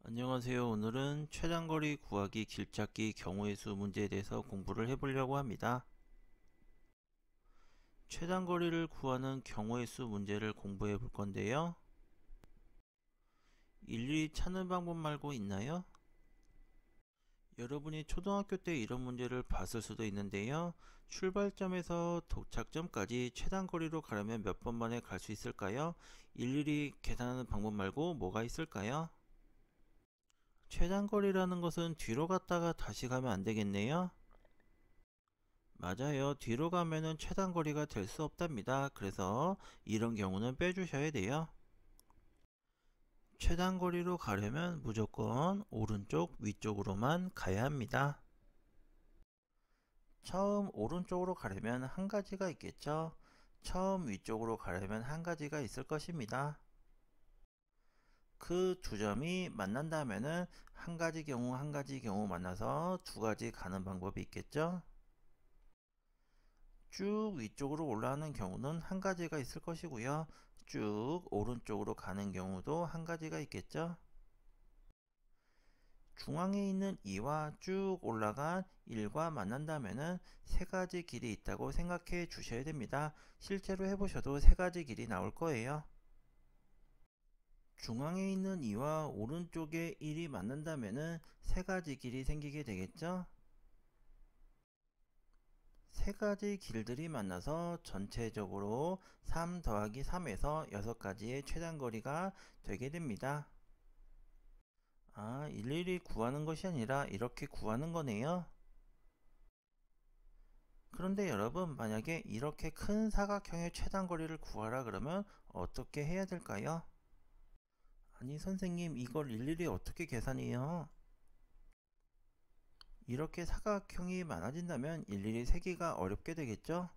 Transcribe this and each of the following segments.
안녕하세요. 오늘은 최단거리 구하기 길찾기 경우의 수 문제에 대해서 공부를 해보려고 합니다. 최단거리를 구하는 경우의 수 문제를 공부해 볼 건데요. 일일이 찾는 방법 말고 있나요? 여러분이 초등학교 때 이런 문제를 봤을 수도 있는데요. 출발점에서 도착점까지 최단거리로 가려면 몇 번 만에 갈 수 있을까요? 일일이 계산하는 방법 말고 뭐가 있을까요? 최단거리라는 것은 뒤로 갔다가 다시 가면 안 되겠네요. 맞아요. 뒤로 가면은 최단거리가 될 수 없답니다. 그래서 이런 경우는 빼주셔야 돼요. 최단거리로 가려면 무조건 오른쪽 위쪽으로만 가야 합니다. 처음 오른쪽으로 가려면 한 가지가 있겠죠. 처음 위쪽으로 가려면 한 가지가 있을 것입니다. 그 두 점이 만난다면은 한 가지 경우 만나서 두 가지 가는 방법이 있겠죠. 쭉 위쪽으로 올라가는 경우는 한 가지가 있을 것이고요. 쭉 오른쪽으로 가는 경우도 한 가지가 있겠죠. 중앙에 있는 2와 쭉 올라간 1과 만난다면은 세 가지 길이 있다고 생각해 주셔야 됩니다. 실제로 해보셔도 세 가지 길이 나올 거예요. 중앙에 있는 2와 오른쪽에 1이 만난다면은 세 가지 길이 생기게 되겠죠. 세 가지 길들이 만나서 전체적으로 3 더하기 3에서 6가지의 최단거리가 되게 됩니다. 일일이 구하는 것이 아니라 이렇게 구하는 거네요. 그런데 여러분, 만약에 이렇게 큰 사각형의 최단거리를 구하라 그러면 어떻게 해야 될까요? 아니 선생님, 이걸 일일이 어떻게 계산해요? 이렇게 사각형이 많아진다면 일일이 세기가 어렵게 되겠죠?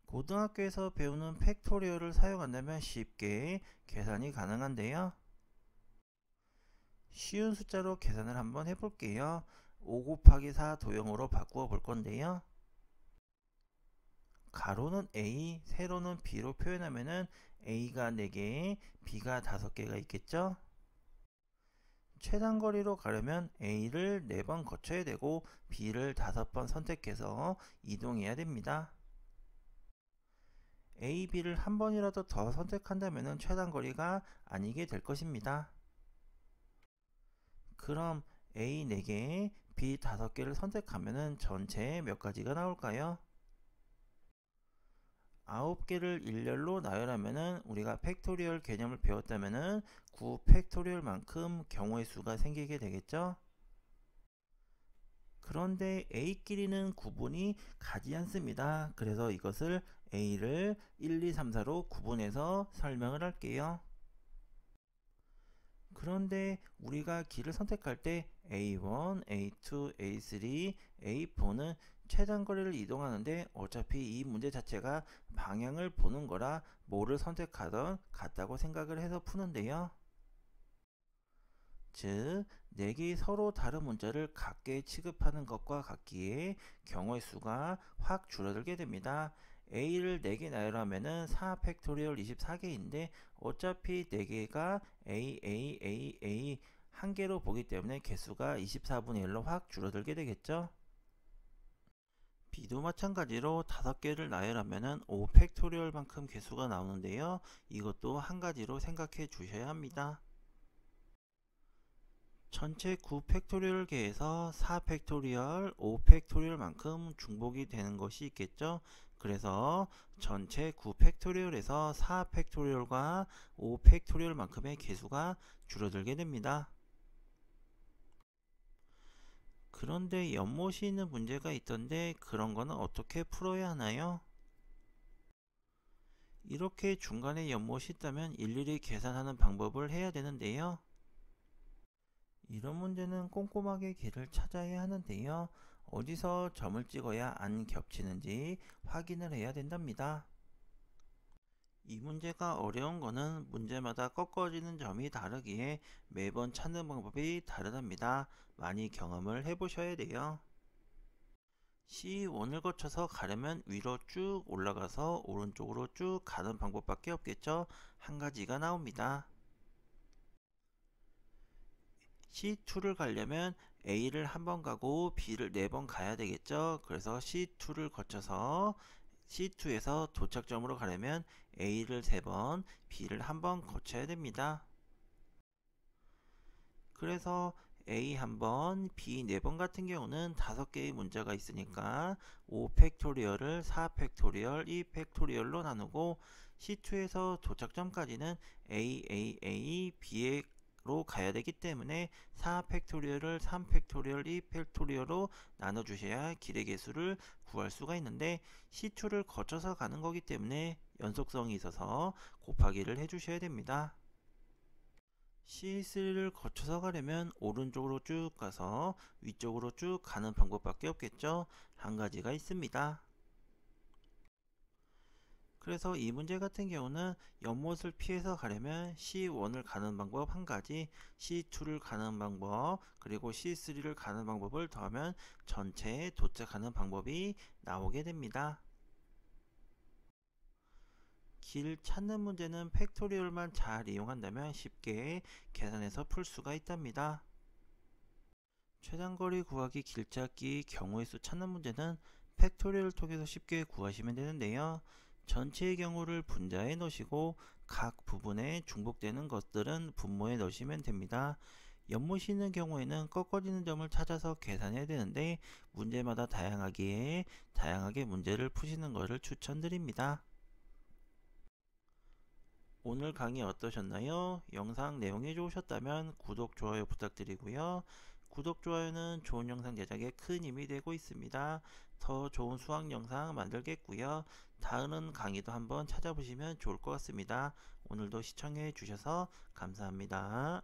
고등학교에서 배우는 팩토리얼을 사용한다면 쉽게 계산이 가능한데요. 쉬운 숫자로 계산을 한번 해볼게요. 5 곱하기 4 도형으로 바꾸어 볼 건데요. 가로는 A, 세로는 B로 표현하면은 A가 4개, B가 5개가 있겠죠? 최단거리로 가려면 A를 4번 거쳐야 되고 B를 5번 선택해서 이동해야 됩니다. A, B를 한 번이라도 더 선택한다면 최단거리가 아니게 될 것입니다. 그럼 A 4개, B 5개를 선택하면 전체 몇 가지가 나올까요? 9개를 일렬로 나열하면 우리가 팩토리얼 개념을 배웠다면 9 팩토리얼만큼 경우의 수가 생기게 되겠죠? 그런데 A끼리는 구분이 가지 않습니다. 그래서 이것을 A를 1, 2, 3, 4로 구분해서 설명을 할게요. 그런데 우리가 길을 선택할 때 A1, A2, A3, A4는 최단거리를 이동하는데 어차피 이 문제 자체가 방향을 보는 거라 뭐를 선택하던 같다고 생각을 해서 푸는데요. 즉, 4개의 서로 다른 문자를 같게 취급하는 것과 같기에 경우의 수가 확 줄어들게 됩니다. A를 4개 나열하면 4 팩토리얼 24개인데 어차피 4개가 A 한 개로 보기 때문에 개수가 24분의 1로 확 줄어들게 되겠죠. B도 마찬가지로 5개를 나열하면 5 팩토리얼 만큼 개수가 나오는데요. 이것도 한 가지로 생각해 주셔야 합니다. 전체 9 팩토리얼 계에서 4 팩토리얼, 5 팩토리얼 만큼 중복이 되는 것이 있겠죠. 그래서 전체 9 팩토리얼에서 4 팩토리얼과 5 팩토리얼 만큼의 개수가 줄어들게 됩니다. 그런데 연못이 있는 문제가 있던데 그런 거는 어떻게 풀어야 하나요? 이렇게 중간에 연못이 있다면 일일이 계산하는 방법을 해야 되는데요. 이런 문제는 꼼꼼하게 길을 찾아야 하는데요. 어디서 점을 찍어야 안 겹치는지 확인을 해야 된답니다. 이 문제가 어려운 거는 문제마다 꺾어지는 점이 다르기에 매번 찾는 방법이 다르답니다. 많이 경험을 해보셔야 돼요. C1을 거쳐서 가려면 위로 쭉 올라가서 오른쪽으로 쭉 가는 방법밖에 없겠죠. 한 가지가 나옵니다. C2를 가려면 A를 한 번 가고 B를 4번 가야 되겠죠. 그래서 C2를 거쳐서 C2에서 도착점으로 가려면 A를 3번, B를 한 번 거쳐야 됩니다. 그래서 A 한 번, B 4번 같은 경우는 5개의 문제가 있으니까 5팩토리얼을 4팩토리얼, 2팩토리얼로 나누고 C2에서 도착점까지는 A, B로 가야 되기 때문에 4팩토리얼을 3팩토리얼, 2팩토리얼로 나눠주셔야 길의 개수를 구할 수가 있는데 C2를 거쳐서 가는 거기 때문에 연속성이 있어서 곱하기를 해주셔야 됩니다. C3를 거쳐서 가려면 오른쪽으로 쭉 가서 위쪽으로 쭉 가는 방법밖에 없겠죠. 한 가지가 있습니다. 그래서 이 문제 같은 경우는 연못을 피해서 가려면 C1을 가는 방법 한 가지, C2를 가는 방법, 그리고 C3를 가는 방법을 더하면 전체에 도착하는 방법이 나오게 됩니다. 길 찾는 문제는 팩토리얼만 잘 이용한다면 쉽게 계산해서 풀 수가 있답니다. 최단거리 구하기 길찾기 경우의 수 찾는 문제는 팩토리얼을 통해서 쉽게 구하시면 되는데요. 전체의 경우를 분자에 넣으시고 각 부분에 중복되는 것들은 분모에 넣으시면 됩니다. 연못이 있는 경우에는 꺾어지는 점을 찾아서 계산해야 되는데 문제마다 다양하게 문제를 푸시는 것을 추천드립니다. 오늘 강의 어떠셨나요? 영상 내용이 좋으셨다면 구독, 좋아요 부탁드리고요. 구독, 좋아요는 좋은 영상 제작에 큰 힘이 되고 있습니다. 더 좋은 수학 영상 만들겠고요. 다른 강의도 한번 찾아보시면 좋을 것 같습니다. 오늘도 시청해 주셔서 감사합니다.